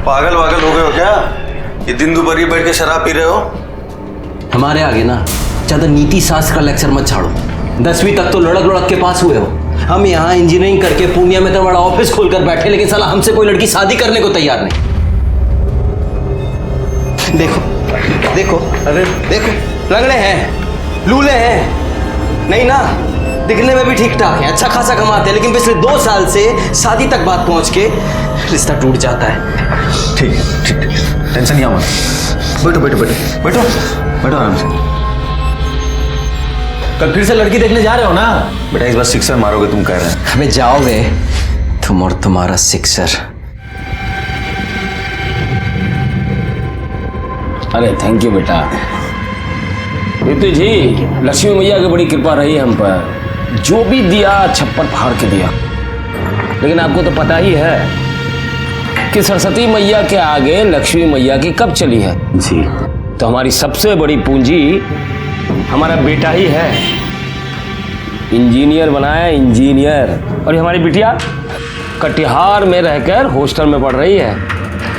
पागल वागल हो गए हो क्या? ये दिन दोपहर बैठ के शराब पी रहे हो? हमारे आगे ना ज्यादा नीति शास्त्र का लेक्चर मत छाड़ो। 10वीं तक तो लड़क लड़क के पास हुए हो। हम यहाँ इंजीनियरिंग करके पूर्णिया में तो बड़ा ऑफिस खोलकर बैठे, लेकिन साला हमसे कोई लड़की शादी करने को तैयार नहीं। देखो देखो, अरे देखो, लंगड़े हैं, लूले हैं, नहीं ना, दिखने में भी ठीक ठाक है, अच्छा खासा कमाते हैं, लेकिन पिछले 2 साल से शादी तक बात पहुंच के रिश्ता टूट जाता है। ठीक है, ठीक है, टेंशन नहीं मत। बैठो बैठो बैठो बैठो बैठो आराम से। कल फिर से लड़की देखने जा रहे हो ना? बेटा इस बार सिक्सर मारोगे तुम कह रहे हैं। हमें जाओगे तुम और तुम्हारा सिक्सर। अरे थैंक यू बेटा। ऋतु जी, लक्ष्मी मैया की बड़ी कृपा रही हम पर, जो भी दिया छप्पर फाड़ के दिया। लेकिन आपको तो पता ही है कि सरस्वती मैया के आगे लक्ष्मी मैया की कब चली है जी। तो हमारी सबसे बड़ी पूंजी हमारा बेटा ही है। इंजीनियर बनाया, इंजीनियर। और ये हमारी बिटिया कटिहार में रहकर हॉस्टल में पढ़ रही है।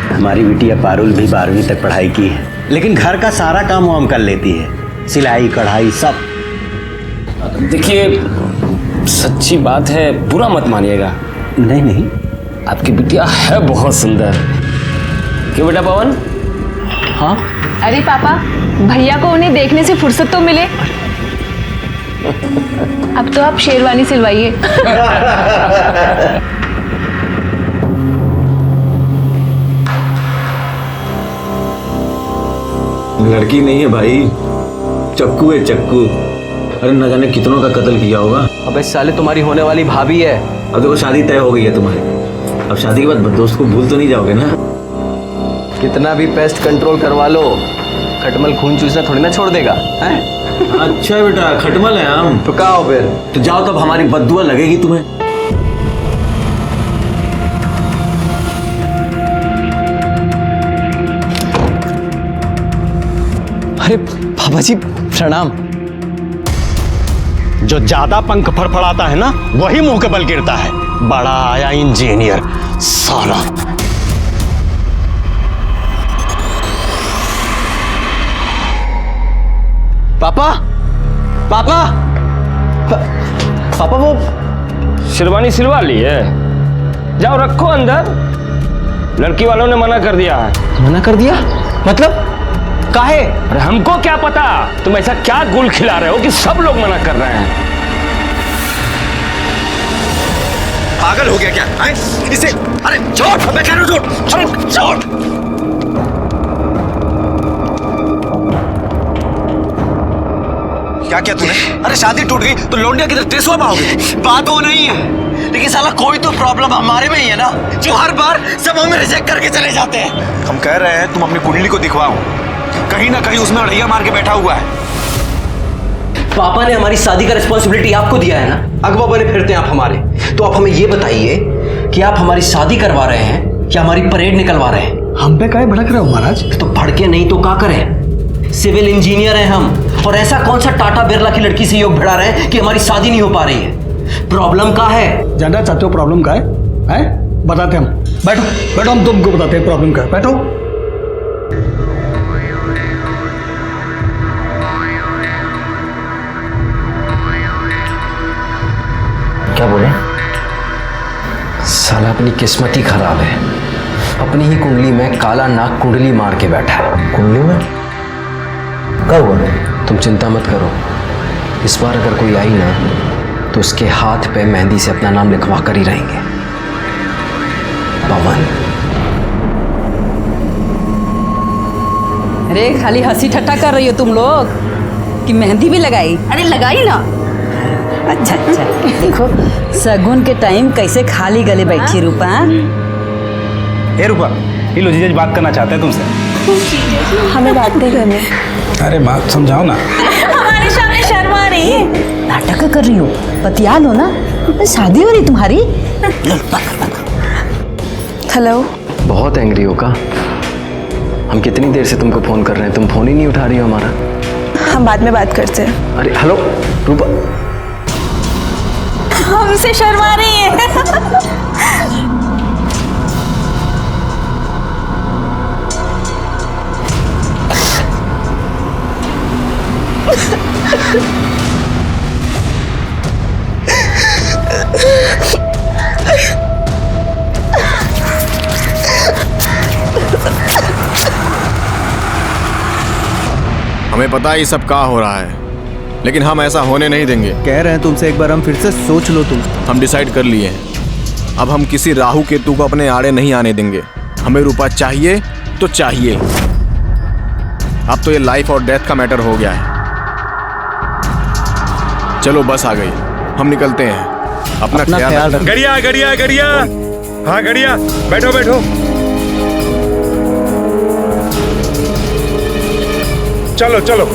हमारी बिटिया पारुल भी 12वीं तक पढ़ाई की है, लेकिन घर का सारा काम वो हम कर लेती है, सिलाई कढ़ाई सब। देखिए सच्ची बात है, बुरा मत मानिएगा। नहीं नहीं, आपकी बिटिया है बहुत सुंदर। क्यों बेटा पवन? हाँ अरे पापा, भैया को उन्हें देखने से फुर्सत तो मिले। अब तो आप शेरवानी सिलवाइए। लड़की नहीं है भाई, चक्कू है चक्कू। अरे न जाने कितनों का कत्ल किया होगा। अबे साले, तुम्हारी होने वाली भाभी है। अब देखो शादी तय हो गई है तुम्हारी। अब शादी के बाद दोस्त को भूल तो नहीं जाओगे ना? कितना भी पेस्ट कंट्रोल करवा लो, खटमल खून चूसना थोड़ी ना छोड़ देगा हैं? अच्छा बेटा, खटमल है हम। तो कहा हो फिर? तो जाओ, तब हमारी बद्दुआ लगेगी तुम्हें। अरे बाबा जी प्रणाम। जो ज्यादा पंख फड़फड़ाता है ना, वही मुंह के बल गिरता है। बड़ा आया इंजीनियर साला। पापा पापा पापा, वो शेरवानी सिलवा ली है? जाओ रखो अंदर। लड़की वालों ने मना कर दिया है। मना कर दिया? मतलब काहे? अरे हमको क्या पता, तुम ऐसा क्या गुल खिला रहे हो कि सब लोग मना कर रहे हैं। पागल हो गया क्या? इसे अरे छोड़, मैं कह रहा हूं छोड़, अरे छोड़। क्या क्या तूने? अरे शादी टूट गई तो लौंडिया किधर टेसुआ पाओगे? बात वो नहीं है, लेकिन साला कोई तो प्रॉब्लम हमारे में ही है ना, जो हर बार सब हमें रिजेक्ट करके चले जाते हैं। हम कह रहे हैं तुम अपनी कुंडली को दिखवाओ, कहीं ना कहीं उसमें अड़ैया मार के बैठा हुआ है। पापा ने हमारी शादी का रिस्पॉन्सिबिलिटी आपको दिया है ना, अगवा बने फिरते हैं आप हमारे। तो आप हमें ये बताइए कि आप हमारी शादी करवा रहे हैं या हमारी परेड निकलवा रहे हैं? हम पे काहे भड़क रहे हो महाराज? तो भड़के नहीं तो क्या करें? सिविल इंजीनियर हैं हम, और ऐसा कौन सा टाटा बिरला की लड़की से योग भिड़ा रहे हैं कि हमारी शादी नहीं हो पा रही है? प्रॉब्लम क्या है? जानना चाहते हो प्रॉब्लम का है? बताते हम। बैठो बैठो, हम तुमको बताते हैं प्रॉब्लम का है। बैठो। क्या बोले? साला अपनी किस्मत ही खराब है, अपनी ही कुंडली में काला नाग कुंडली मार के बैठा है। कुंडली में कब हुआ? तुम चिंता मत करो, इस बार अगर कोई आई ना तो उसके हाथ पे मेहंदी से अपना नाम लिखवा कर ही रहेंगे, पवन। अरे खाली हंसी ठट्टा कर रही हो तुम लोग कि मेहंदी भी लगाई? अरे लगाई ना। अच्छा अच्छा, देखो सगुन के टाइम कैसे खाली गले बैठी रूपा। ए रूपा, ये लो जीजा जी बात करना चाहते हैं तुमसे। हमें बात नहीं करनी। अरे माँ समझाओ ना। हमारे सामने शर्मा रही है। नाटक कर रही हो, बतिया लो ना, शादी हो रही तुम्हारी। हेलो। बहुत एंग्री हो का? हम कितनी देर से तुमको फोन कर रहे हैं, तुम फोन ही नहीं उठा रही हो हमारा। हम बाद में बात करते हैं। अरे हेलो रूपा। हमसे शर्मा रही है। हमें पता है ये सब क्या हो रहा है, लेकिन हम ऐसा होने नहीं देंगे। कह रहे हैं तुमसे एक बार, हम फिर से सोच लो तुम। हम डिसाइड कर लिए हैं, अब हम किसी राहु केतु को अपने आड़े नहीं आने देंगे। हमें रूपा चाहिए तो चाहिए। अब तो ये लाइफ और डेथ का मैटर हो गया है। चलो बस आ गई, हम निकलते हैं। अपना ख्याल रखना। गड़िया गड़िया गड़िया, हाँ गड़िया, बैठो बैठो। चलो चलो।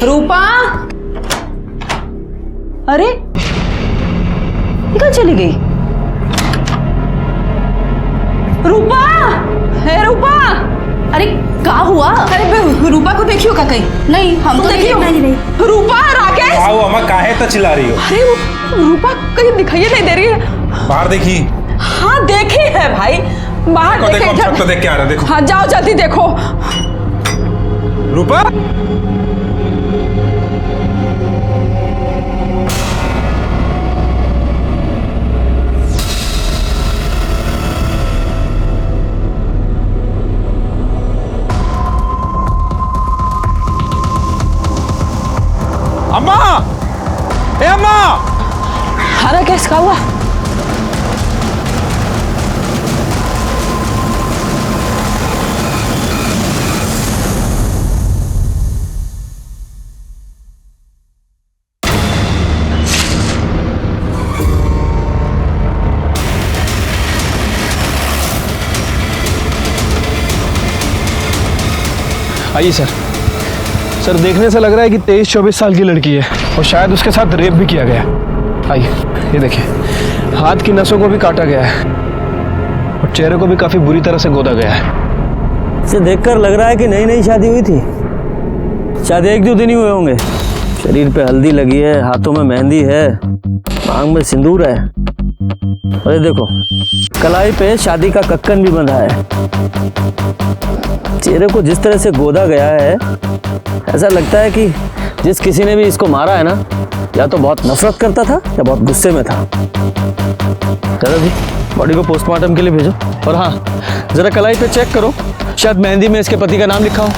रूपा, अरे कहाँ चली गई? रूपा, हे रूपा, अरे क्या हुआ? अरे रूपा को देखियो का कहीं? नहीं, हम तो देखियो नहीं। रूपा, राकेश, आओ अम्मा, काहे तो चिल्ला रही हो? अरे रूपा कहीं दिखाई नहीं दे रही है। बाहर देखी? हाँ देखी है भाई, बाहर देखो, देखे। हम सब तो देख के आ रहे, देखो। हाँ जाओ जल्दी देखो। रूपा, अम्मा, ए अम्मा। हाँ राकेश, क्या हुआ? आइए सर। सर देखने से लग रहा है कि 23-24 साल की लड़की है और शायद उसके साथ रेप भी किया गया। आइए ये देखिए, हाथ की नसों को भी काटा गया है और चेहरे को भी काफी बुरी तरह से गोदा गया है। इसे देखकर लग रहा है कि नई नई शादी हुई थी। शायद 1-2 दिन ही हुए होंगे। शरीर पे हल्दी लगी है, हाथों में मेहंदी है, मांग में सिंदूर है। अरे देखो, कलाई पे शादी का कक्कन भी बंधा है। चेहरे को जिस तरह से गोदा गया है, ऐसा लगता है कि जिस किसी ने भी इसको मारा है ना, या तो बहुत नफरत करता था या बहुत गुस्से में था। दादा जी, बॉडी को पोस्टमार्टम के लिए भेजो। और हाँ, जरा कलाई पे चेक करो, शायद मेहंदी में इसके पति का नाम लिखा हो।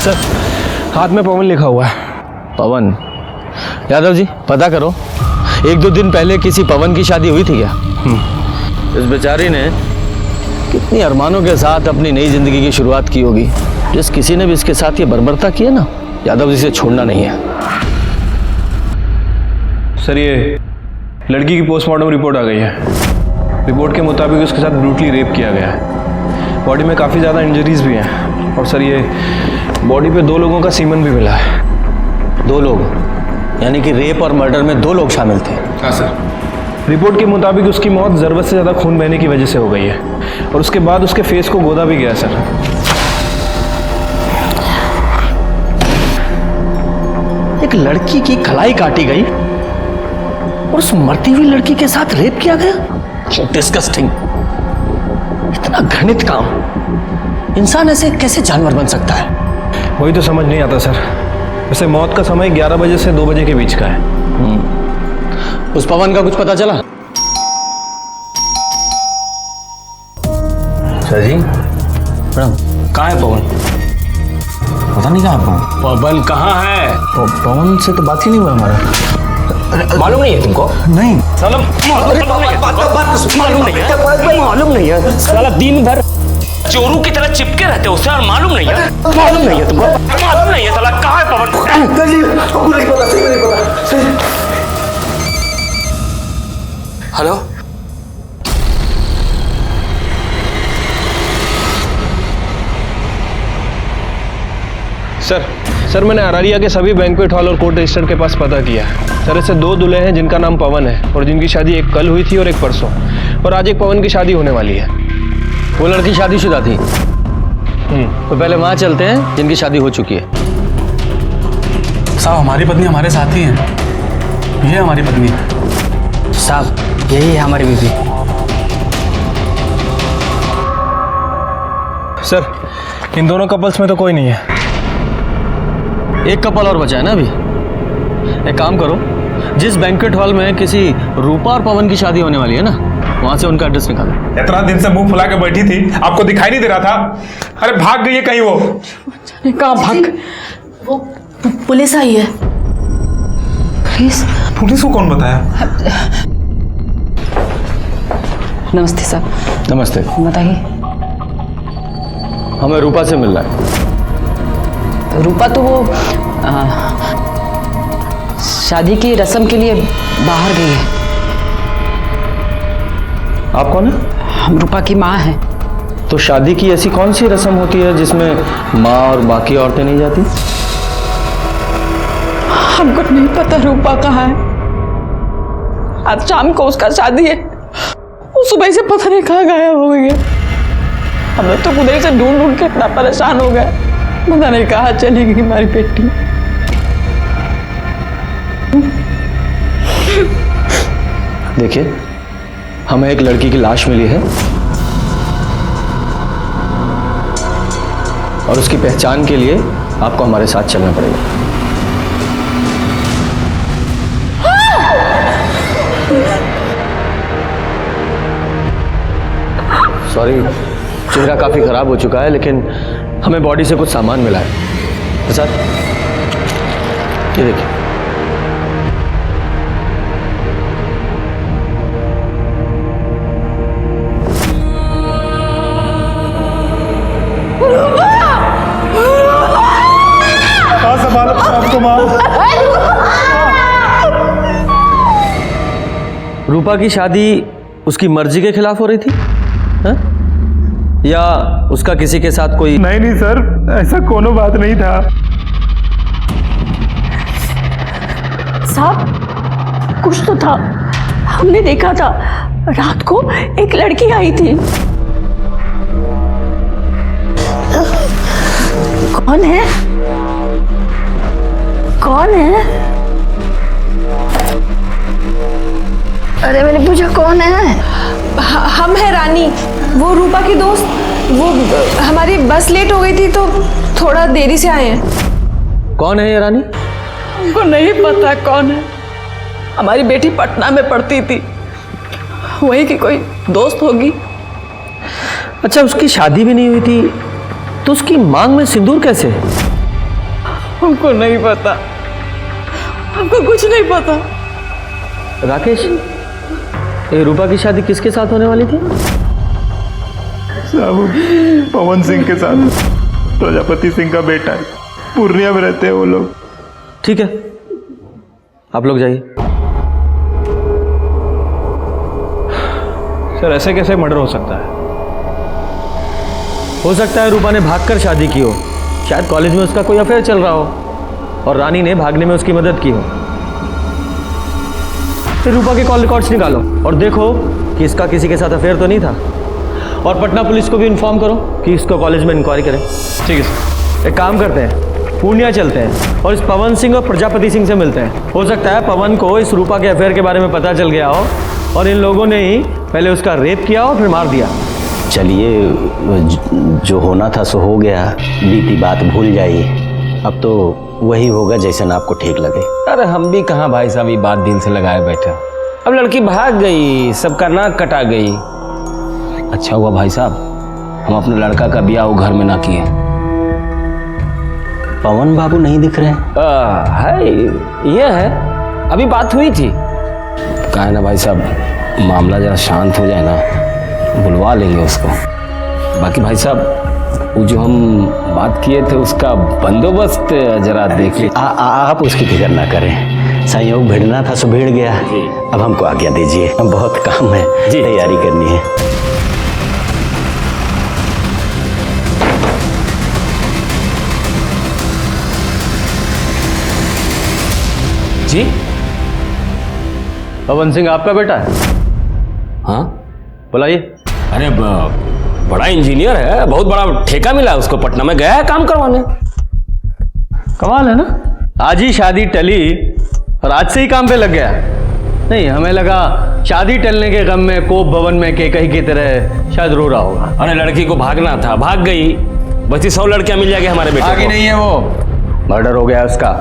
सर हाथ में पवन लिखा हुआ है। पवन? यादव जी पता करो, 1-2 दिन पहले किसी पवन की शादी हुई थी क्या? इस बेचारी ने कितनी अरमानों के साथ अपनी नई जिंदगी की शुरुआत की होगी। जिस किसी ने भी इसके साथ ये बर्बरता की है ना, यादव जी से छोड़ना नहीं है। सर ये लड़की की पोस्टमार्टम रिपोर्ट आ गई है। रिपोर्ट के मुताबिक उसके साथ ब्रूटली रेप किया गया है। बॉडी में काफ़ी ज़्यादा इंजरीज भी हैं और सर ये बॉडी पे 2 लोगों का सीमन भी मिला है। 2 लोग? यानी कि रेप और मर्डर में 2 लोग शामिल थे? हाँ सर। रिपोर्ट के मुताबिक उसकी मौत ज़रूरत से ज़्यादा खून बहने की वजह से हो गई है और उसके बाद उसके फेस को गोदा भी गया सर। एक लड़की की कलाई काटी गई और उस मरती हुई लड़की के साथ रेप किया गया। डिस्गस्टिंग। इतना घृणित काम। इंसान ऐसे कैसे जानवर बन सकता है? वही तो समझ नहीं आता सर। वैसे मौत का समय 11 बजे से 2 बजे के बीच का है। उस पवन का कुछ पता चला? सर जी मैडम, कहाँ है पवन? पता नहीं कहाँ पवन। पवन कहाँ है? पवन से तो बात ही नहीं हुआ हमारा। मालूम नहीं है तुमको? नहीं साला मालूम नहीं है। साला दिन भर चोरू की तरह चिपके रहते हो उससे और मालूम नहीं है? मालूम नहीं है तुमको? मालूम नहीं है साला कहाँ है पवन? हेलो सर मैंने अरारिया के सभी बैंक्वेट हॉल और कोर्ट रजिस्टर के पास पता किया है। सर ऐसे 2 दूल्हे हैं जिनका नाम पवन है और जिनकी शादी एक कल हुई थी और एक परसों, और आज एक पवन की शादी होने वाली है। वो लड़की शादीशुदा थी। तो पहले वहां चलते हैं जिनकी शादी हो चुकी है। साहब हमारी पत्नी हमारे साथ ही है, ये हमारी पत्नी है। साहब यही है हमारी बीवी। सर इन दोनों कपल्स में तो कोई नहीं है। एक कपल और बचा है ना अभी। एक काम करो, जिस बैंक्वेट हॉल में किसी रूपा और पवन की शादी होने वाली है ना, वहां से उनका एड्रेस निकालो। इतना दिन से मुंह फुला के बैठी थी, आपको दिखाई नहीं दे रहा था? अरे भाग गई है कहीं वो। कहाँ भाग? वो पुलिस आई है। पुलिस को कौन बताया? नमस्ते साहब। नमस्ते। बताइए। हमें रूपा से मिलना है। तो रूपा तो वो शादी की रस्म के लिए बाहर गई है। आप कौन है? हम रूपा की माँ हैं। तो शादी की ऐसी कौन सी रस्म होती है जिसमें माँ और बाकी औरतें नहीं जाती? हमको नहीं पता रूपा कहाँ है। आज शाम को उसका शादी है, वो सुबह से पता नहीं कहाँ गायब हो गई है। हम लोग तो उधर से ढूंढ ढूंढ के इतना परेशान हो गए, पता नहीं कहाँ चली गई हमारी बेटी। देखिए, हमें एक लड़की की लाश मिली है और उसकी पहचान के लिए आपको हमारे साथ चलना पड़ेगा। सॉरी, चेहरा काफी खराब हो चुका है, लेकिन हमें बॉडी से कुछ सामान मिला है। प्रसाद, ये देखिए। रूपा की शादी उसकी मर्जी के खिलाफ हो रही थी हा? या उसका किसी के साथ कोई? नहीं सर, ऐसा कोनो बात नहीं था। साहब कुछ तो था, हमने देखा था रात को एक लड़की आई थी। कौन है? कौन है? अरे मैंने पूछा कौन है? हम है रानी, वो रूपा की दोस्त। वो हमारी बस लेट हो गई थी तो थोड़ा देरी से आए हैं। कौन है ये रानी? हमको नहीं पता कौन है। हमारी बेटी पटना में पढ़ती थी, वही की कोई दोस्त होगी। अच्छा, उसकी शादी भी नहीं हुई थी तो उसकी मांग में सिंदूर कैसे? हमको नहीं पता, हमको कुछ नहीं पता। राकेश, ये रूपा की शादी किसके साथ होने वाली थी? साहब, पवन सिंह के साथ। प्रजापति सिंह का बेटा है, पूर्णिया में रहते हैं वो लोग। ठीक है, आप लोग जाइए। सर ऐसे कैसे मर्डर हो सकता है? हो सकता है रूपा ने भागकर शादी की हो, शायद कॉलेज में उसका कोई अफेयर चल रहा हो और रानी ने भागने में उसकी मदद की हो। फिर रूपा के कॉल रिकॉर्ड्स निकालो और देखो कि इसका किसी के साथ अफेयर तो नहीं था, और पटना पुलिस को भी इन्फॉर्म करो कि इसको कॉलेज में इंक्वायरी करें। ठीक है सर। एक काम करते हैं, पूर्णिया चलते हैं और इस पवन सिंह और प्रजापति सिंह से मिलते हैं। हो सकता है पवन को इस रूपा के अफेयर के बारे में पता चल गया हो और इन लोगों ने ही पहले उसका रेप किया और फिर मार दिया। चलिए, जो होना था सो हो गया, बीती बात भूल जाइए। अब तो वही होगा जैसा आपको ठीक लगे। अरे हम भी कहाँ भाई साहब ये बात दिल से लगाए बैठे। अब लड़की भाग गई, सबका नाक कटा गई। अच्छा हुआ भाई साहब हम अपने लड़का का ब्याह वो घर में ना किए। पवन बाबू नहीं दिख रहे हैं। है, ये है, अभी बात हुई थी। कहा है ना भाई साहब, मामला जरा शांत हो जाए ना, बुलवा लेंगे उसको। बाकी भाई साहब, वो जो हम बात किए थे उसका बंदोबस्त जरा देख लीजिए। आप उसकी फिक्र ना करें, संयोग भिड़ना था सो भिड़ गया। अब हमको आज्ञा दीजिए, बहुत काम है, तैयारी करनी है। जी, पवन सिंह आपका बेटा है? हाँ, बुलाइए। अरे बड़ा इंजीनियर है, बहुत बड़ा ठेका मिला है उसको, पटना में गया है काम करवाने। कमाल है ना, आज ही शादी टली और आज से ही काम पे लग गया। नहीं, हमें लगा शादी टलने के गम में कोप भवन में केकई की तरह शायद रो रहा होगा। अरे लड़की को भागना था, भाग गई। बची 100 लड़कियां मिल जाएगी हमारे बेटे को। आगे नहीं है वो, मर्डर हो गया उसका।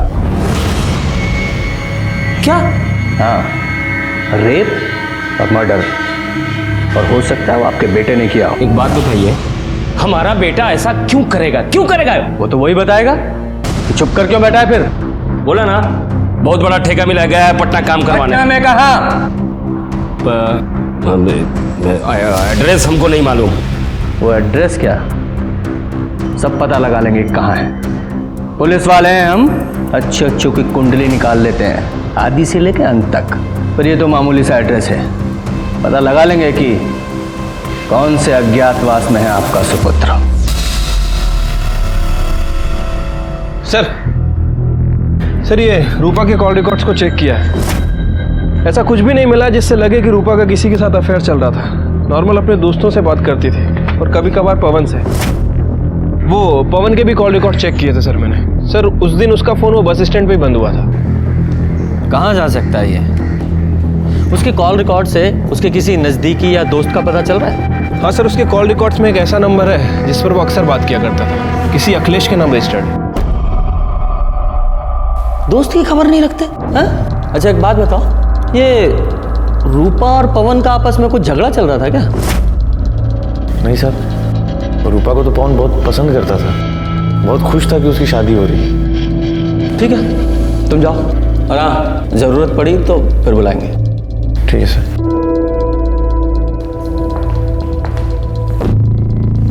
क्या? हाँ, रेप और मर्डर, और हो सकता है वो आपके बेटे ने किया हो। एक बात बताइए, हमारा बेटा ऐसा क्यों करेगा? क्यों करेगा? वो तो वही बताएगा। तो चुप कर क्यों बैठा है फिर? बोला ना, बहुत बड़ा ठेका मिला गया है पटना काम करवाने। पटना में कहा? एड्रेस हमको नहीं मालूम। वो एड्रेस क्या, सब पता लगा लेंगे कहाँ है। पुलिस वाले हैं हम, अच्छे अच्छों की कुंडली निकाल लेते हैं, आदि से लेकर अंत तक। पर ये तो मामूली सा एड्रेस है, पता लगा लेंगे कि कौन से अज्ञातवास में है आपका सुपुत्र। सर ये रूपा के कॉल रिकॉर्ड्स को चेक किया है, ऐसा कुछ भी नहीं मिला जिससे लगे कि रूपा का किसी के साथ अफेयर चल रहा था। नॉर्मल अपने दोस्तों से बात करती थी और कभी कभार पवन से। वो पवन के भी कॉल रिकॉर्ड चेक किए थे सर मैंने। सर उस दिन उसका फ़ोन वो बस स्टैंड पे ही बंद हुआ था। कहाँ जा सकता है ये? उसके कॉल रिकॉर्ड से उसके किसी नज़दीकी या दोस्त का पता चल रहा है? हाँ सर, उसके कॉल रिकॉर्ड्स में एक ऐसा नंबर है जिस पर वो अक्सर बात किया करता था, किसी अखिलेश के नाम रजिस्टर्ड है। दोस्त की खबर नहीं रखते हैं? अच्छा एक बात बताओ, ये रूपा और पवन का आपस में कुछ झगड़ा चल रहा था क्या? नहीं सर, रूपा को तो पवन बहुत पसंद करता था, बहुत खुश था कि उसकी शादी हो रही है। ठीक है, तुम जाओ, और हाँ जरूरत पड़ी तो फिर बुलाएंगे। ठीक है सर।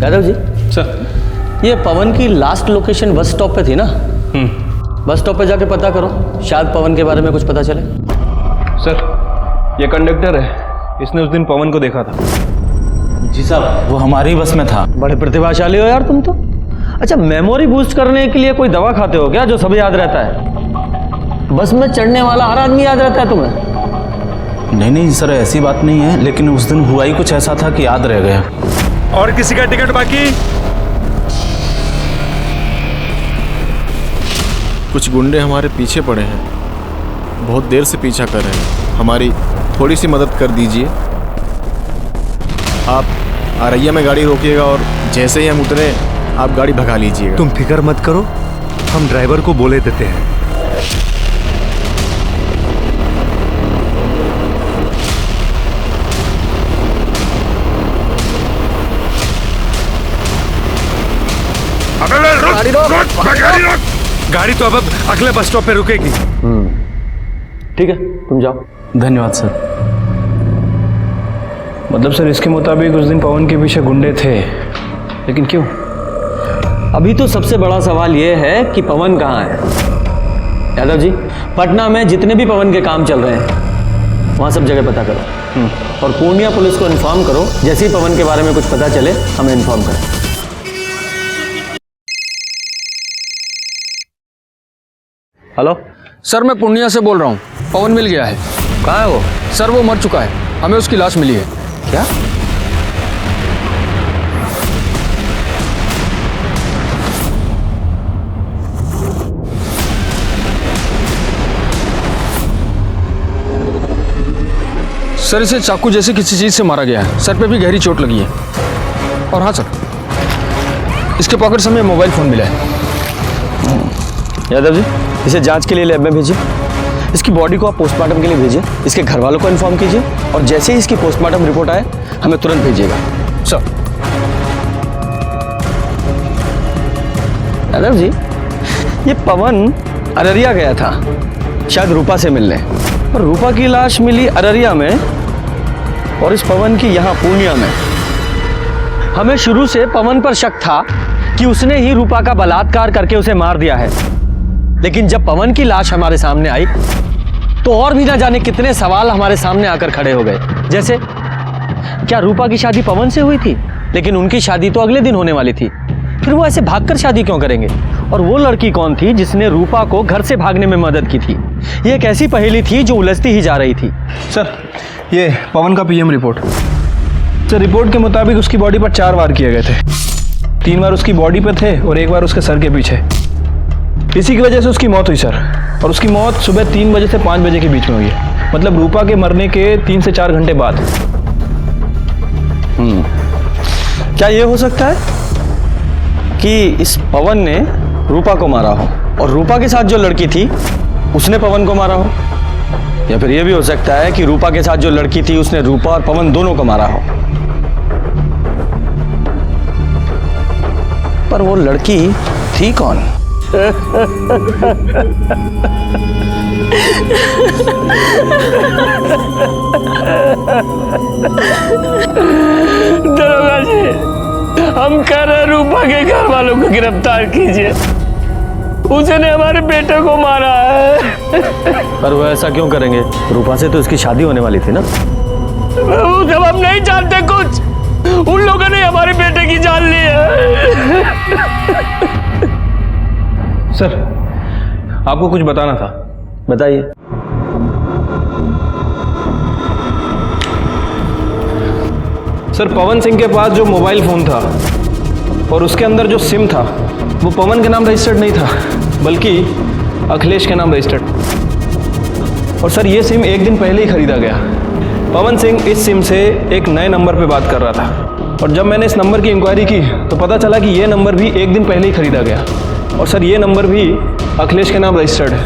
यादव जी सर, ये पवन की लास्ट लोकेशन बस स्टॉप पे थी ना? बस स्टॉप पे जाके पता करो, शायद पवन के बारे में कुछ पता चले। सर ये कंडक्टर है, इसने उस दिन पवन को देखा था। जी साहब, वो हमारी बस में था। बड़े प्रतिभाशाली हो यार तुम तो। अच्छा, मेमोरी बूस्ट करने के लिए कोई दवा खाते हो क्या जो सब याद रहता है? बस में चढ़ने वाला हर आदमी याद रहता है तुम्हें? नहीं सर, ऐसी बात नहीं है, लेकिन उस दिन हुआ ही कुछ ऐसा था कि याद रह गया। और किसी का टिकट बाकी? कुछ गुंडे हमारे पीछे पड़े हैं, बहुत देर से पीछा कर रहे हैं, हमारी थोड़ी सी मदद कर दीजिए। आप आरैया में गाड़ी रोकिएगा और जैसे ही हम उतरे आप गाड़ी भगा लीजिएगा। तुम फिक्र मत करो, हम ड्राइवर को बोले देते हैं। गाड़ी तो अब अगले बस स्टॉप पे रुकेगी। ठीक है, तुम जाओ। धन्यवाद सर। मतलब सर इसके मुताबिक उस दिन पवन के पीछे गुंडे थे, लेकिन क्यों? अभी तो सबसे बड़ा सवाल यह है कि पवन कहाँ है। यादव जी, पटना में जितने भी पवन के काम चल रहे हैं वहाँ सब जगह पता करो, और पूर्णिया पुलिस को इन्फॉर्म करो, जैसे ही पवन के बारे में कुछ पता चले हमें इन्फॉर्म करें। हेलो सर, मैं पूर्णिया से बोल रहा हूँ। पवन मिल गया है। कहाँ है वो? सर वो मर चुका है, हमें उसकी लाश मिली है। क्या? सर इसे चाकू जैसे किसी चीज से मारा गया है, सर पे भी गहरी चोट लगी है। और हाँ सर, इसके पॉकेट से हमें मोबाइल फोन मिला है। यादव जी, इसे जांच के लिए लैब में भेजिए। इसकी बॉडी को आप पोस्टमार्टम के लिए भेजिए, इसके घर वालों को इन्फॉर्म कीजिए, और जैसे ही इसकी पोस्टमार्टम रिपोर्ट आए हमें तुरंत भेजिएगा। सर। यादव जी, ये पवन अररिया गया था शायद रूपा से मिलने, और रूपा की लाश मिली अररिया में और इस पवन की यहाँ पूर्णिया में। हमें शुरू से पवन पर शक था कि उसने ही रूपा का बलात्कार करके उसे मार दिया है, लेकिन जब पवन की लाश हमारे सामने आई तो और भी ना जाने कितने सवाल हमारे सामने आकर खड़े हो गए। जैसे क्या रूपा की शादी पवन से हुई थी, लेकिन उनकी शादी तो अगले दिन होने वाली थी, फिर वो ऐसे भागकर शादी क्यों करेंगे? और वो लड़की कौन थी जिसने रूपा को घर से भागने में मदद की थी? ये एक ऐसी पहेली थी जो उलझती ही जा रही थी। सर, ये पवन का पीएम रिपोर्ट। सर, रिपोर्ट के मुताबिक उसकी बॉडी पर 4 वार किए गए थे। 3 बार उसकी बॉडी पे थे और 1 बार उसके सर के पीछे। इसी की वजह से उसकी मौत हुई सर, और उसकी मौत सुबह 3 बजे से 5 बजे के बीच में हुई है, मतलब रूपा के मरने के 3 से 4 घंटे बाद। क्या ये हो सकता है कि इस पवन ने रूपा को मारा हो और रूपा के साथ जो लड़की थी उसने पवन को मारा हो? या फिर ये भी हो सकता है कि रूपा के साथ जो लड़की थी उसने रूपा और पवन दोनों को मारा हो? पर वो लड़की थी कौन? दरोगा जी, हम कह रहे रूपा के घर वालों को गिरफ्तार कीजिए, उसने हमारे बेटे को मारा है। पर वो ऐसा क्यों करेंगे? रूपा से तो इसकी शादी होने वाली थी ना। वो जब हम नहीं जानते कुछ, उन लोगों ने हमारे बेटे की जान ली है। सर, आपको कुछ बताना था। बताइए। सर, पवन सिंह के पास जो मोबाइल फ़ोन था और उसके अंदर जो सिम था वो पवन के नाम रजिस्टर्ड नहीं था, बल्कि अखिलेश के नाम रजिस्टर्ड। और सर, ये सिम 1 दिन पहले ही खरीदा गया। पवन सिंह इस सिम से एक नए नंबर पे बात कर रहा था, और जब मैंने इस नंबर की इंक्वायरी की तो पता चला कि ये नंबर भी 1 दिन पहले ही खरीदा गया। और सर, ये नंबर भी अखिलेश के नाम रजिस्टर्ड है।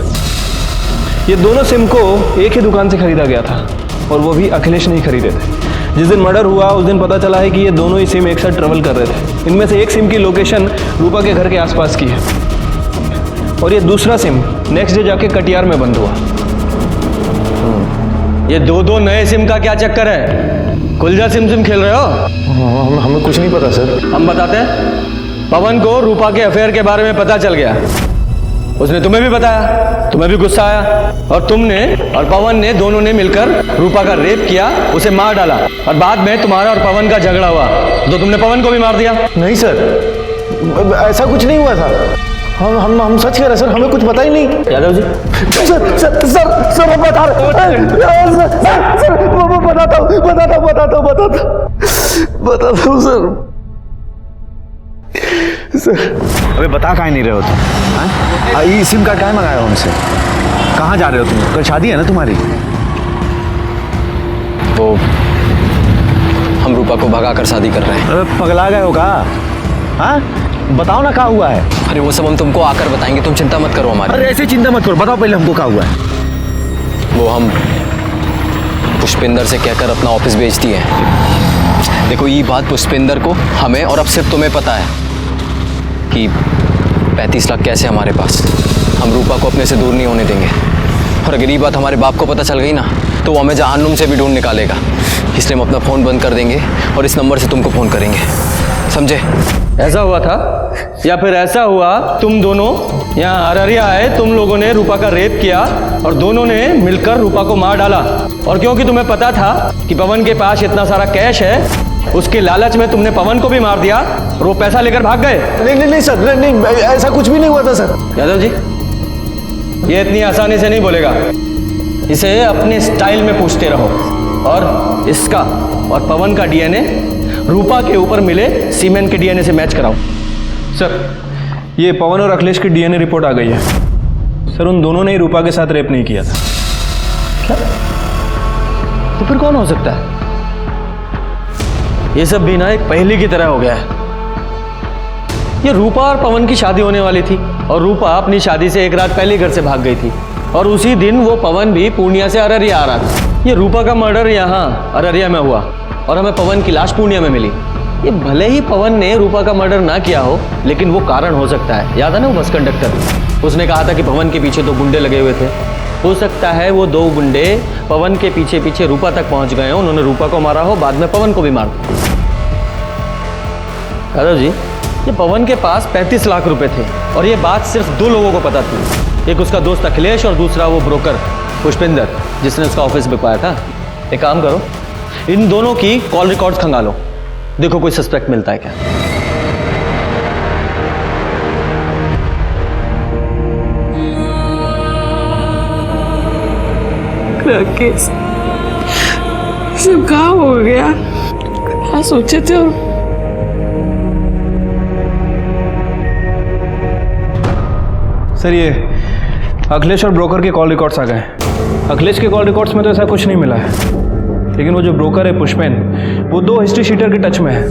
ये दोनों सिम को एक ही दुकान से खरीदा गया था, और वो भी अखिलेश नहीं खरीदे थे। जिस दिन मर्डर हुआ उस दिन पता चला है कि ये दोनों ही सिम एक साथ ट्रेवल कर रहे थे। इनमें से एक सिम की लोकेशन रूपा के घर के आसपास की है, और ये दूसरा सिम नेक्स्ट डे जाके कटियार में बंद हुआ। ये दो नए सिम का क्या चक्कर है? कुलजा सिम खेल रहे हो? हमें कुछ नहीं पता सर। हम बताते हैं। पवन को रूपा के अफेयर के बारे में पता चल गया, उसने तुम्हें भी बताया, तुम्हें भी गुस्सा आया, और तुमने और पवन ने दोनों ने मिलकर रूपा का रेप किया, उसे मार डाला, और बाद में तुम्हारा और पवन का झगड़ा हुआ तो तुमने पवन को भी मार दिया। नहीं सर, ऐसा कुछ नहीं हुआ था। हम सच कह रहे सर, हमें कुछ पता ही नहीं। यादव जी, सर मैं बता रहा हूँ सर। अबे बता काहे नहीं रहे हो तुम? ये सिम कार्ड काहे मंगाया हमसे? कहाँ जा रहे हो तुम? कल शादी है ना तुम्हारी? वो हम रूपा को भगा कर शादी कर रहे हैं। अबे पगला गए हो का? हाँ, बताओ ना क्या हुआ है। अरे वो सब हम तुमको आकर बताएंगे, तुम चिंता मत करो हमारी। अरे ऐसे चिंता मत करो, बताओ पहले हमको क्या हुआ है। वो हम पुष्पिंदर से कहकर अपना ऑफिस बेच दिए। देखो, ये बात पुष्पिंदर को, हमें और अब सिर्फ तुम्हें पता है कि 35 लाख कैसे हमारे पास। हम रूपा को अपने से दूर नहीं होने देंगे, और अगर ये बात हमारे बाप को पता चल गई ना तो वो हमें जहन्नुम से भी ढूंढ निकालेगा। इसलिए हम अपना फ़ोन बंद कर देंगे और इस नंबर से तुमको फ़ोन करेंगे, समझे? ऐसा हुआ था, या फिर ऐसा हुआ तुम दोनों यहाँ अररिया आए, तुम लोगों ने रूपा का रेप किया और दोनों ने मिलकर रूपा को मार डाला, और क्योंकि तुम्हें पता था कि पवन के पास इतना सारा कैश है, उसके लालच में तुमने पवन को भी मार दिया और वो पैसा लेकर भाग गए। नहीं सर, नहीं ऐसा कुछ भी नहीं हुआ था सर। यादव जी, ये इतनी आसानी से नहीं बोलेगा, इसे अपने स्टाइल में पूछते रहो, और इसका और पवन का डीएनए रूपा के ऊपर मिले सीमेंट के डीएनए से मैच कराओ। सर, ये पवन और अखिलेश की डीएनए रिपोर्ट आ गई है। सर, उन दोनों ने ही रूपा के साथ रेप नहीं किया था। क्या? तो फिर कौन हो सकता है? ये सब भी ना एक पहेली की तरह हो गया है। ये रूपा और पवन की शादी होने वाली थी, और रूपा अपनी शादी से 1 रात पहले घर से भाग गई थी, और उसी दिन वो पवन भी पूर्णिया से अररिया आ रहा था। ये रूपा का मर्डर यहाँ अररिया में हुआ, और हमें पवन की लाश पूर्णिया में मिली। ये भले ही पवन ने रूपा का मर्डर ना किया हो, लेकिन वो कारण हो सकता है। याद है ना वो बस कंडक्टर? उसने कहा था कि पवन के पीछे 2 गुंडे लगे हुए थे। हो सकता है वो 2 गुंडे पवन के पीछे पीछे रूपा तक पहुंच गए हो, उन्होंने रूपा को मारा हो, बाद में पवन को भी मार दिया। यादव जी, ये पवन के पास 35 लाख रुपए थे और ये बात सिर्फ 2 लोगों को पता थी। एक उसका दोस्त अखिलेश और दूसरा वो ब्रोकर पुष्पिंदर जिसने उसका ऑफिस बिकवाया था। एक काम करो, इन दोनों की कॉल रिकॉर्ड्स खंगालो, देखो कोई सस्पेक्ट मिलता है क्या। राकेश, सब कहा हो गया, क्या सोचे थे? सर ये अखिलेश और ब्रोकर के कॉल रिकॉर्ड्स आ गए। अखिलेश के कॉल रिकॉर्ड्स में तो ऐसा कुछ नहीं मिला है, लेकिन वो जो ब्रोकर है पुष्पेन, वो 2 हिस्ट्री शीटर के टच में है।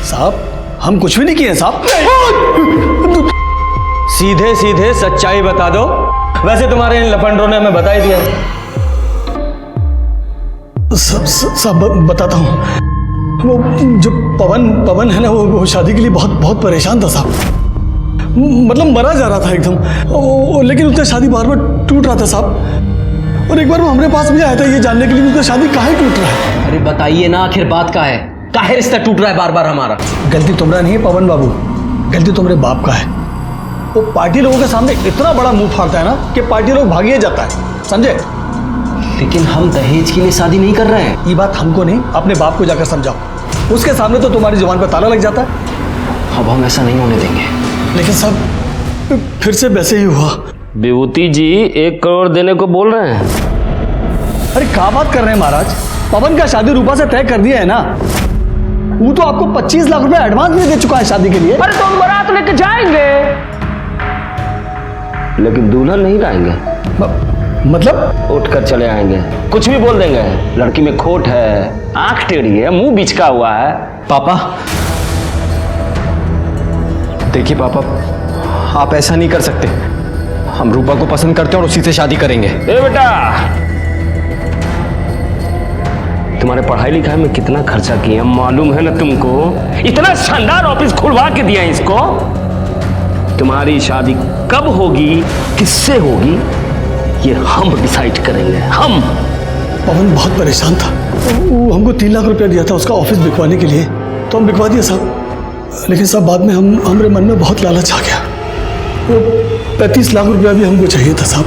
साहब हम कुछ भी नहीं किए साहब। सीधे सीधे सच्चाई बता दो। वैसे तुम्हारे इन लफंडरों ने हमें बता ही दिया है। सब बताता हूँ। वो जो पवन है ना, वो शादी के लिए बहुत परेशान था साहब। मतलब मरा जा रहा था एकदम, लेकिन उसका शादी बार बार टूट रहा था साहब। और एक बार वो हमारे पास भी आया था ये जानने के लिए उसका शादी काहे टूट रहा है। अरे बताइए ना, आखिर बात का है, काहे रिश्ता टूट रहा है बार बार हमारा? गलती तुम्हारा नहीं है पवन बाबू, गलती तुम्हारे बाप का है। वो पार्टी लोगों के सामने इतना बड़ा मुंह फाड़ता है ना कि पार्टी लोग भागिए जाता है, समझे? लेकिन हम दहेज के लिए शादी नहीं कर रहे हैं। ये बात हमको नहीं, अपने बाप को जाकर समझाओ। उसके सामने तो तुम्हारी जुबान पर ताला लग जाता है। अब हम ऐसा नहीं होने देंगे। लेकिन सब फिर से वैसे ही हुआ। विभूति जी 1 करोड़ देने को बोल रहे हैं। अरे क्या बात कर रहे हैं महाराज, पवन का शादी रूपा से तय कर दिया है ना। वो तो आपको 25 लाख रुपए एडवांस भी दे चुका है शादी के लिए। अरे तो हम बारात लेके जाएंगे, लेकिन दुल्हन नहीं लाएंगे। मतलब उठ कर चले आएंगे, कुछ भी बोल देंगे। लड़की में खोट है, आंख टेढ़ी है, मुंह बिचका हुआ है। पापा देखिए, पापा आप ऐसा नहीं कर सकते। हम रूपा को पसंद करते हैं और उसी से शादी करेंगे। ए बेटा, तुम्हारे पढ़ाई लिखाई में कितना खर्चा किया मालूम है ना तुमको? इतना शानदार ऑफिस खुलवा के दिया इसको। तुम्हारी शादी कब होगी, किससे होगी, ये हम डिसाइड करेंगे। हम। पवन बहुत परेशान था, वो हमको 3 लाख रुपया दिया था उसका ऑफिस बिकवाने के लिए, तो हम बिकवा दिए साहब। लेकिन साहब बाद में हमारे मन में बहुत लालच आ गया। वो 35 लाख रुपया भी हमको चाहिए था साहब।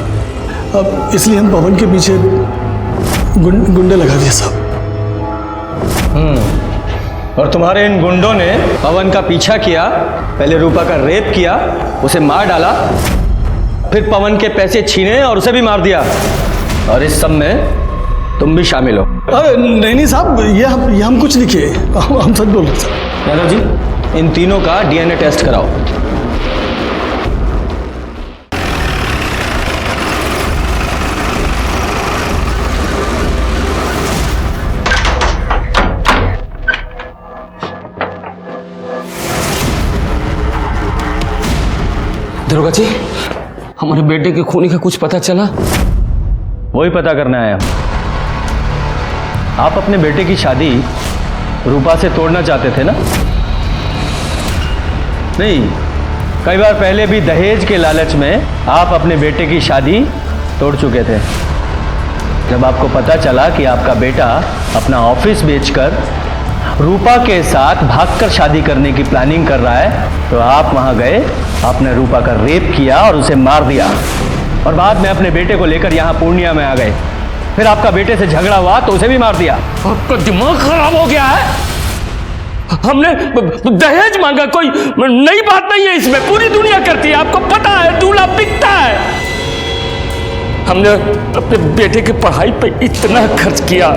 अब इसलिए हम पवन के पीछे गुंडे लगा दिए साहब। और तुम्हारे इन गुंडों ने पवन का पीछा किया, पहले रूपा का रेप किया, उसे मार डाला, फिर पवन के पैसे छीने और उसे भी मार दिया। और इस सब में तुम भी शामिल हो। नहीं साहब, ये हम कुछ नहीं किए, हम सच बोल रहे साहब। यादव जी, इन तीनों का डीएनए टेस्ट कराओ। दरोगा जी, हमारे बेटे के खूनी का कुछ पता चला? वही पता करना है। आप अपने बेटे की शादी रूपा से तोड़ना चाहते थे ना? नहीं, कई बार पहले भी दहेज के लालच में आप अपने बेटे की शादी तोड़ चुके थे। जब आपको पता चला कि आपका बेटा अपना ऑफिस बेचकर रूपा के साथ भागकर शादी करने की प्लानिंग कर रहा है, तो आप वहां गए, आपने रूपा का रेप किया और उसे मार दिया, और बाद में अपने बेटे को लेकर यहाँ पूर्णिया में आ गए। फिर आपका बेटे से झगड़ा हुआ तो उसे भी मार दिया। आपका दिमाग खराब हो गया है? हमने दहेज मांगा, कोई नई बात नहीं है इसमें, पूरी दुनिया करती है, आपको पता है, दूल्हा बिकता है। हमने अपने बेटे की पढ़ाई पे इतना खर्च किया,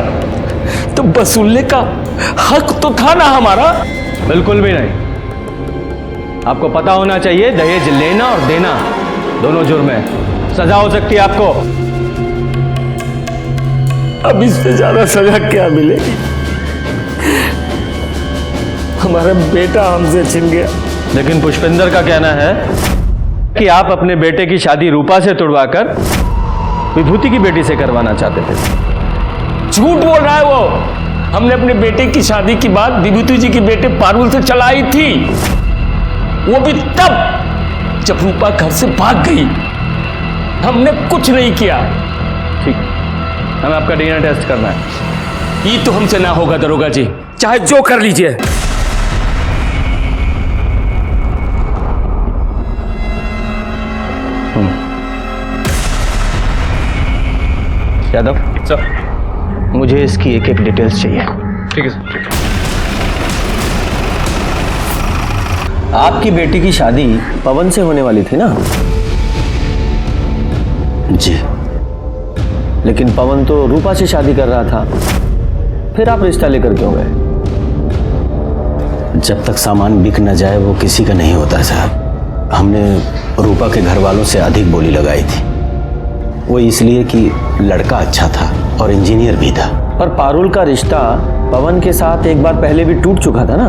तो वसूलने का हक तो था ना हमारा? बिल्कुल भी नहीं। आपको पता होना चाहिए, दहेज लेना और देना दोनों जुर्म है, सजा हो सकती है आपको। अब इससे ज्यादा सजा क्या मिलेगी? हमारा बेटा हमसे छिन गया। लेकिन पुष्पिंदर का कहना है कि आप अपने बेटे की शादी रूपा से तुड़वाकर विभूति की बेटी से करवाना चाहते थे। झूठ बोल रहा है वो। हमने अपने बेटे की शादी की बात विभूति जी के बेटे पारुल से चलाई थी, वो भी तब जब रूपा घर से भाग गई। हमने कुछ नहीं किया। ठीक, हमें आपका डीएनए टेस्ट करना है। ये तो हमसे ना होगा दरोगा जी, चाहे जो कर लीजिए। यादव सर, मुझे इसकी एक एक डिटेल्स चाहिए। ठीक है सर। आपकी बेटी की शादी पवन से होने वाली थी ना? जी। लेकिन पवन तो रूपा से शादी कर रहा था, फिर आप रिश्ता लेकर क्यों गए? जब तक सामान बिक न जाए वो किसी का नहीं होता साहब। हमने रूपा के घर वालों से अधिक बोली लगाई थी, वो इसलिए कि लड़का अच्छा था और इंजीनियर भी था। पर पारुल का रिश्ता पवन के साथ एक बार पहले भी टूट चुका था ना?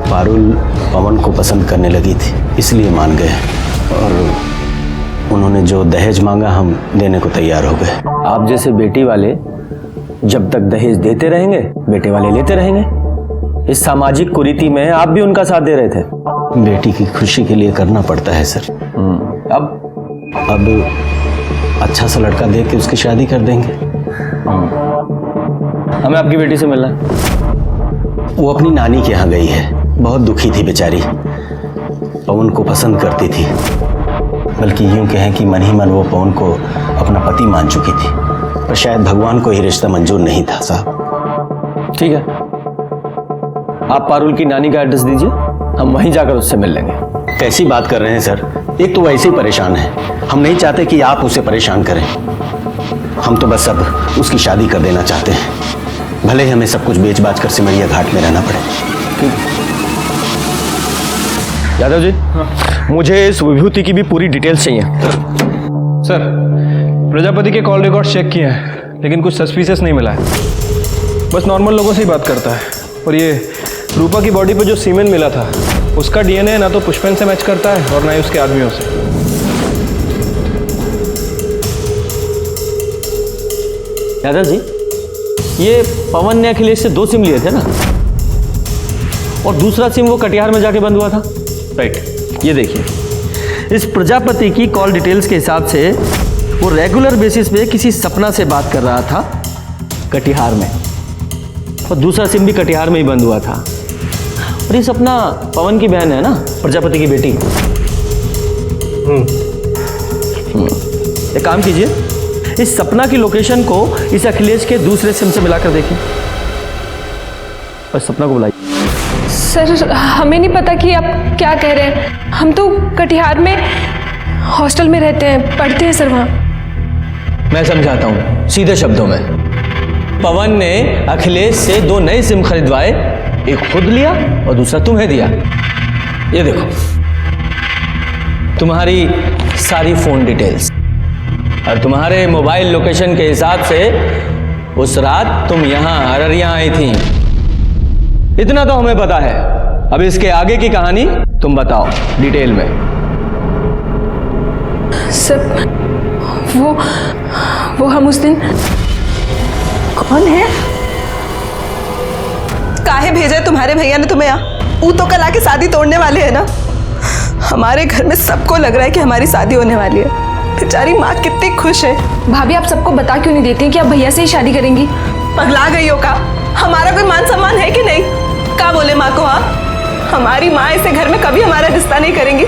पारुल पवन को पसंद करने लगी थी, इसलिए मान गए, और उन्होंने जो दहेज मांगा हम देने को तैयार हो गए। आप जैसे बेटी वाले जब तक दहेज देते रहेंगे, बेटे वाले लेते रहेंगे। इस सामाजिक कुरीति में आप भी उनका साथ दे रहे थे। बेटी की खुशी के लिए करना पड़ता है सर। अब अच्छा सा लड़का देख के उसकी शादी कर देंगे। हमें आपकी बेटी से मिलना है। वो अपनी नानी के यहाँ गई है, बहुत दुखी थी बेचारी। पवन को पसंद करती थी, बल्कि यूं कहें कि मन ही मन वो पवन को अपना पति मान चुकी थी, पर शायद भगवान को ये रिश्ता मंजूर नहीं था साहब। ठीक है, आप पारुल की नानी का एड्रेस दीजिए, हम वहीं जाकर उससे मिल लेंगे। कैसी बात कर रहे हैं सर, एक तो वैसे ही परेशान है, हम नहीं चाहते कि आप उसे परेशान करें। हम तो बस अब उसकी शादी कर देना चाहते हैं, भले ही हमें सब कुछ बेच बाच कर सिमरिया घाट में रहना पड़े। यादव जी, मुझे इस विभूति की भी पूरी डिटेल्स चाहिए। सर, प्रजापति के कॉल रिकॉर्ड चेक किए हैं, लेकिन कुछ सस्पिशियस नहीं मिला है। बस नॉर्मल लोगों से ही बात करता है। और ये रूपा की बॉडी पर जो सीमेन मिला था, उसका डीएनए ना तो पुष्पेन से मैच करता है और ना ही उसके आदमियों से। यादव जी, ये पवन ने अखिलेश से 2 सिम लिए थे ना, और दूसरा सिम वो कटिहार में जाके बंद हुआ था। राइट, ये देखिए, इस प्रजापति की कॉल डिटेल्स के हिसाब से वो रेगुलर बेसिस पे किसी सपना से बात कर रहा था कटिहार में, और दूसरा सिम भी कटिहार में ही बंद हुआ था। और ये सपना पवन की बहन है ना, प्रजापति की बेटी। एक काम कीजिए, इस सपना की लोकेशन को इस अखिलेश के दूसरे सिम से मिलाकर देखिए, और सपना को बुलाइए। सर, हमें नहीं पता कि आप क्या कह रहे हैं। हम तो कटिहार में हॉस्टल में रहते हैं, पढ़ते हैं सर वहाँ। मैं समझाता हूँ सीधे शब्दों में। पवन ने अखिलेश से 2 नए सिम खरीदवाए, एक खुद लिया और दूसरा तुम्हें दिया। ये देखो, तुम्हारी सारी फोन डिटेल्स और तुम्हारे मोबाइल लोकेशन के हिसाब से उस रात तुम यहाँ अररिया आई थी। इतना तो हमें पता है, अब इसके आगे की कहानी तुम बताओ डिटेल में। सर, वो हम उस दिन। कौन है? काहे भेजा है तुम्हारे भैया ने तुम्हें यहाँ? वो तो कल आके शादी तोड़ने वाले हैं ना। हमारे घर में सबको लग रहा है कि हमारी शादी होने वाली है। बेचारी माँ कितनी खुश है। भाभी, आप सबको बता क्यों नहीं देती कि आप भैया से ही शादी करेंगी? पगला गई हो का? हमारा कोई मान सम्मान है कि नहीं? क्या बोले माँ को? हाँ, हमारी माँ ऐसे घर में कभी हमारा रिश्ता नहीं करेंगी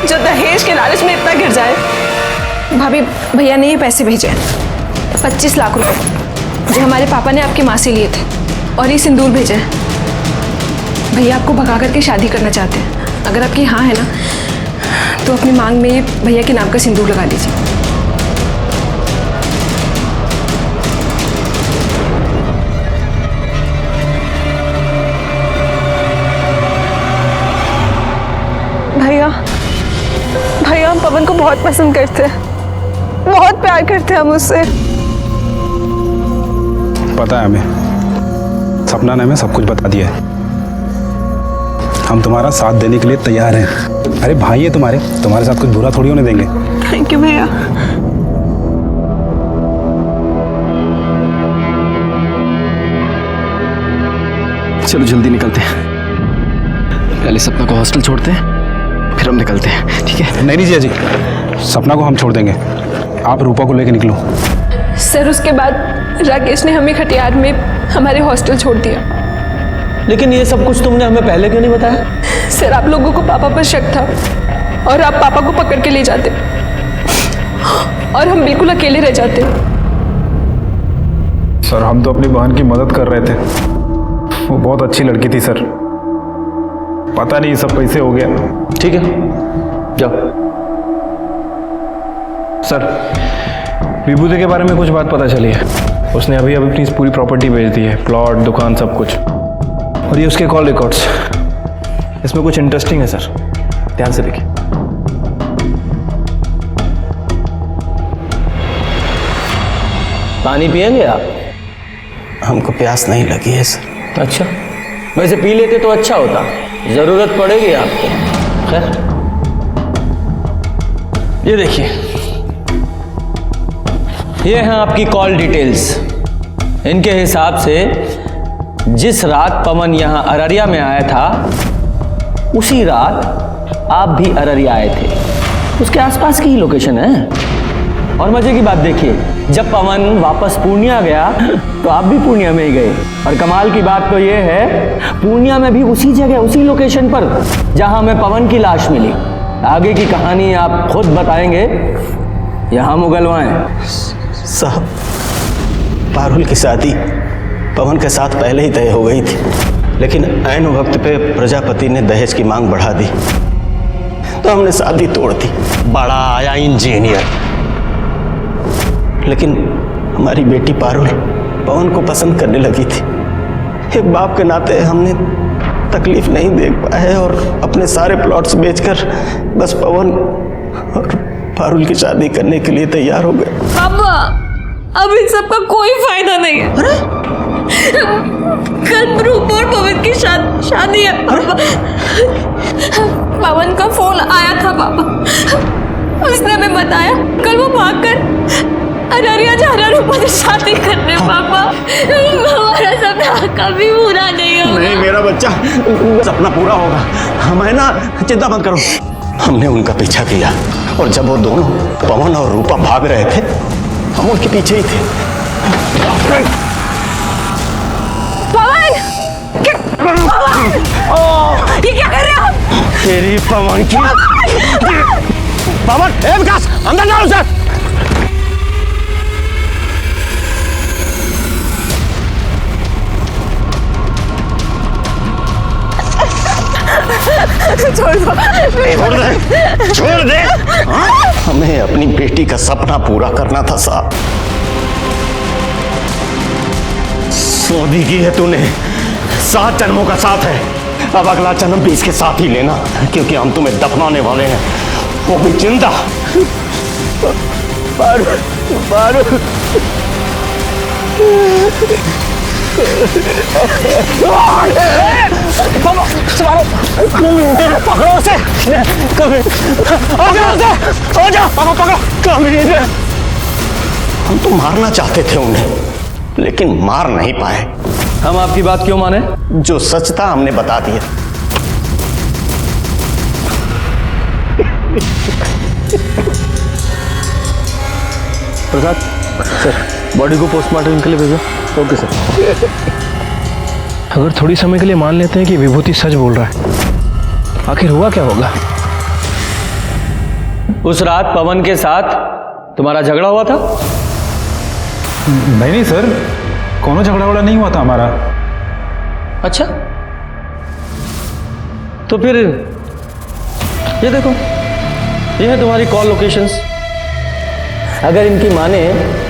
जो दहेज के लालच में इतना गिर जाए। भाभी, भैया ने ये पैसे भेजे हैं, 25 लाख रुपए, जो हमारे पापा ने आपकी माँ से लिए थे, और ये सिंदूर भेजा है। भैया आपको भगा करके शादी करना चाहते हैं। अगर आपकी हाँ है ना, तो अपनी मांग में ये भैया के नाम का सिंदूर लगा लीजिए। भैया, हम पवन को बहुत पसंद करते हैं, बहुत प्यार करते हैं हम उससे। पता है हमें, सपना ने हमें सब कुछ बता दिया है। हम तुम्हारा साथ देने के लिए तैयार हैं। अरे भाई है तुम्हारे साथ कुछ बुरा थोड़ी होने देंगे। थैंक यू भैया। चलो जल्दी निकलते हैं, पहले सपना को हॉस्टल छोड़ते हैं, फिर हम निकलते हैं, ठीक है? नहीं जिया जी, सपना को हम छोड़ देंगे, आप रूपा को लेके निकलो। सर उसके बाद राकेश ने हमें खटियार में हमारे हॉस्टल छोड़ दिया। लेकिन ये सब कुछ तुमने हमें पहले क्यों नहीं बताया? सर आप लोगों को पापा पर शक था और आप पापा को पकड़ के ले जाते और हम बिल्कुल अकेले रह जाते। सर हम तो अपनी बहन की मदद कर रहे थे, वो बहुत अच्छी लड़की थी सर, पता नहीं सब कैसे हो गया। ठीक है जाओ। सर विभूति के बारे में कुछ बात पता चली है, उसने अभी अपनी पूरी प्रॉपर्टी बेच दी है, प्लॉट, दुकान, सब कुछ। और ये उसके कॉल रिकॉर्ड्स, इसमें कुछ इंटरेस्टिंग है सर, ध्यान से देखिए। पानी पिएंगे आप? हमको प्यास नहीं लगी है सर। अच्छा, वैसे पी लेते तो अच्छा होता, जरूरत पड़ेगी आपको। खैर ये देखिए, ये हैं आपकी कॉल डिटेल्स। इनके हिसाब से जिस रात पवन यहां अररिया में आया था, उसी रात आप भी अररिया आए थे, उसके आसपास की ही लोकेशन है। और मजे की बात देखिए, जब पवन वापस पूर्णिया गया तो आप भी पूर्णिया में ही गए। और कमाल की बात तो ये है, पूर्णिया में भी उसी जगह, उसी लोकेशन पर जहां हमें पवन की लाश मिली। आगे की कहानी आप खुद बताएंगे, यहां मुगलवाएं। साहब, पारुल की शादी पवन के साथ पहले ही तय हो गई थी, लेकिन ऐन वक्त पे प्रजापति ने दहेज की मांग बढ़ा दी तो हमने शादी तोड़ दी। बड़ा आया इंजीनियर, लेकिन हमारी बेटी पारुल पवन को पसंद करने लगी थी। एक बाप के नाते हमने तकलीफ नहीं देख पाए और अपने सारे प्लॉट्स बेचकर बस पवन और पारुल की शादी करने के लिए तैयार हो गए। पापा, अब इन सब का कोई फायदा नहीं है। कल रूपा और पवन की शादी है पापा। पवन का फोन आया था पापा, उसने हमें बताया कल वो भागकर अररिया जा रहा रूपा से शादी करने। पापा हमारा सपना कभी पूरा नहीं होगा। नहीं मेरा बच्चा, सपना पूरा होगा, हमें ना चिंता मत करो। हमने उनका पीछा किया और जब वो दोनों पवन और रूपा भाग रहे थे, हम उनके पीछे ही थे। पवन! ये क्या कर रहे हो आप? तेरी पवन की पवन, ए विकास, अंदर जाओ सर। छोड़ दो, छोड़ दे, छोड़ दे। हमें अपनी बेटी का सपना पूरा करना था साहब। शादी की है तूने, 7 जन्मों का साथ है, अब अगला जन्म भी इसके साथ ही लेना, क्योंकि हम तुम्हें दफनाने वाले हैं, वो भी जिंदा। पारुल, पारुल। पकड़ो उसे, हम तो मारना चाहते थे उन्हें, लेकिन मार नहीं पाए। हम आपकी बात क्यों माने? जो सच था हमने बता दिया। प्रसाद सर, बॉडी को पोस्टमार्टम के लिए भेजो। Okay sir. अगर थोड़ी समय के लिए मान लेते हैं कि विभूति सच बोल रहा है, आखिर हुआ क्या होगा? उस रात पवन के साथ तुम्हारा झगड़ा हुआ था? नहीं सर, कोनो झगड़ा वगड़ा नहीं हुआ था हमारा। अच्छा, तो फिर ये देखो, ये है तुम्हारी कॉल लोकेशंस। अगर इनकी माने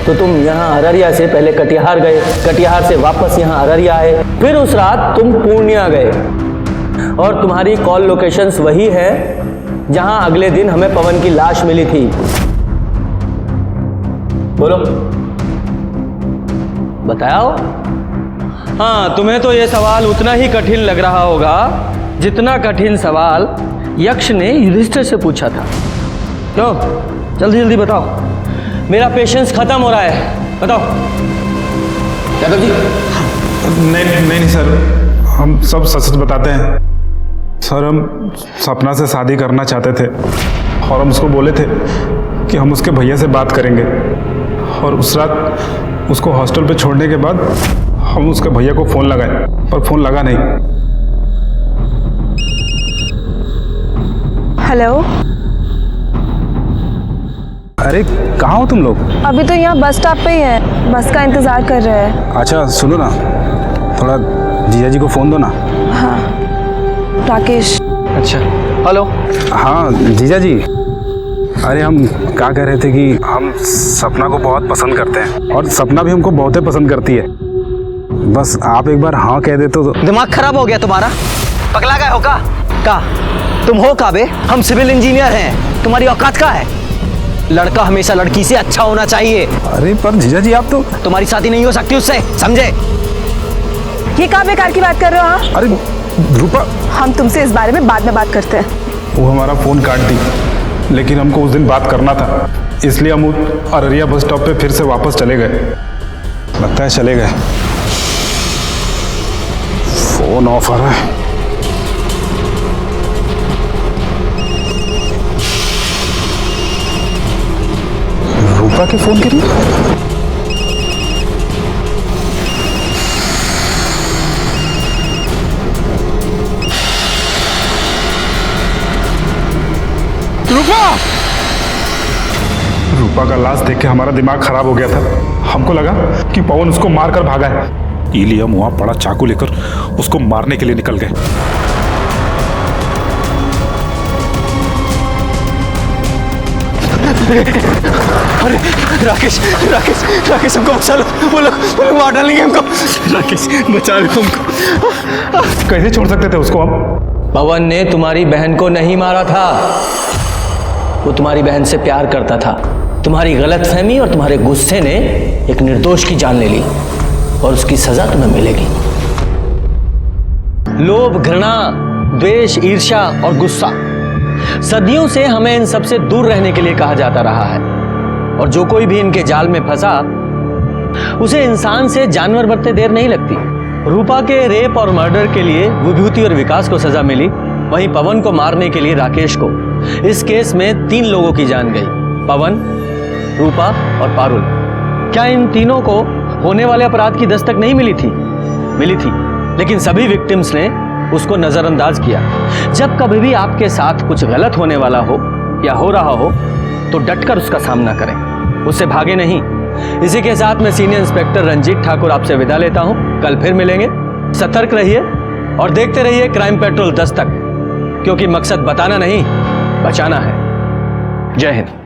तो तुम यहाँ अररिया से पहले कटिहार गए, कटिहार से वापस यहाँ अररिया आए, फिर उस रात तुम पूर्णिया गए, और तुम्हारी कॉल लोकेशंस वही है जहां अगले दिन हमें पवन की लाश मिली थी। बोलो, बताओ। हाँ, तुम्हें तो यह सवाल उतना ही कठिन लग रहा होगा जितना कठिन सवाल यक्ष ने युधिष्ठिर से पूछा था। क्यों? जल्दी जल्दी बताओ, मेरा पेशेंस खत्म हो रहा है, बताओ। यादव जी। नहीं सर, हम सब सच सच बताते हैं। सर हम सपना से शादी करना चाहते थे और हम उसको बोले थे कि हम उसके भैया से बात करेंगे, और उस रात उसको हॉस्टल पे छोड़ने के बाद हम उसके भैया को फ़ोन लगाए पर फ़ोन लगा नहीं। हेलो, अरे कहाँ हो तुम लोग? अभी तो यहाँ बस स्टॉप पे ही है, बस का इंतज़ार कर रहे हैं। अच्छा सुनो ना, थोड़ा जीजा जी को फ़ोन दो ना। हाँ राकेश। अच्छा हेलो। हाँ जीजा जी, अरे हम क्या कह रहे थे कि हम सपना को बहुत पसंद करते हैं और सपना भी हमको बहुत ही पसंद करती है। बस आप एक बार हाँ कह दे तो। दिमाग खराब हो गया तुम्हारा? पगला गए हो का तुम हो का बे? हम सिविल इंजीनियर हैं, तुम्हारी औकात का है? लड़का हमेशा लड़की से अच्छा होना चाहिए। अरे पर जीजा जी आप तो। तुम्हारी शादी नहीं हो सकती उससे, समझे? ये क्या बेकार की बात कर रहे हो? हाँ अरे रूपा, हम तुमसे इस बारे में बाद में बात करते हैं। वो हमारा फ़ोन काट दी, लेकिन हमको उस दिन बात करना था, इसलिए हम अररिया बस स्टॉप पे फिर से वापस चले गए। लगता है चले गए। फ़ोन ऑफ आ रहा है। रूपा के फ़ोन के लिए। रूपा का लाश देख के हमारा दिमाग खराब हो गया था। हमको लगा कि पवन उसको मारकर भागा है, इलिए हम वहां बड़ा चाकू लेकर उसको मारने के लिए निकल गए। अरे राकेश राकेश राकेश, हमको बचा लो, वो लोग मार डालेंगे हमको। राकेश बचा लो हमको। कैसे छोड़ सकते थे उसको हम? पवन ने तुम्हारी बहन को नहीं मारा था, वो तुम्हारी बहन से प्यार करता था। तुम्हारी गलतफहमी और तुम्हारे गुस्से ने एक निर्दोष की जान ले ली और उसकी सजा तुम्हें मिलेगी। लोभ, घृणा, द्वेष, ईर्ष्या और गुस्सा सदियों से हमें इन सबसे दूर रहने के लिए कहा जाता रहा है, और जो कोई भी इनके जाल में फंसा उसे इंसान से जानवर बनते देर नहीं लगती। रूपा के रेप और मर्डर के लिए विभूति और विकास को सजा मिली, वहीं पवन को मारने के लिए राकेश को। इस केस में 3 लोगों की जान गई, पवन, रूपा और पारुल। क्या इन तीनों को होने वाले अपराध की दस्तक नहीं मिली थी? मिली थी, लेकिन सभी विक्टिम्स ने उसको नजरअंदाज किया। जब कभी भी आपके साथ कुछ गलत होने वाला हो या हो रहा हो तो डटकर उसका सामना करें, उससे भागे नहीं। इसी के साथ मैं सीनियर इंस्पेक्टर रंजीत ठाकुर आपसे विदा लेता हूं। कल फिर मिलेंगे। सतर्क रहिए और देखते रहिए क्राइम पेट्रोल दस्तक, क्योंकि मकसद बताना नहीं, बचाना है। जय हिंद।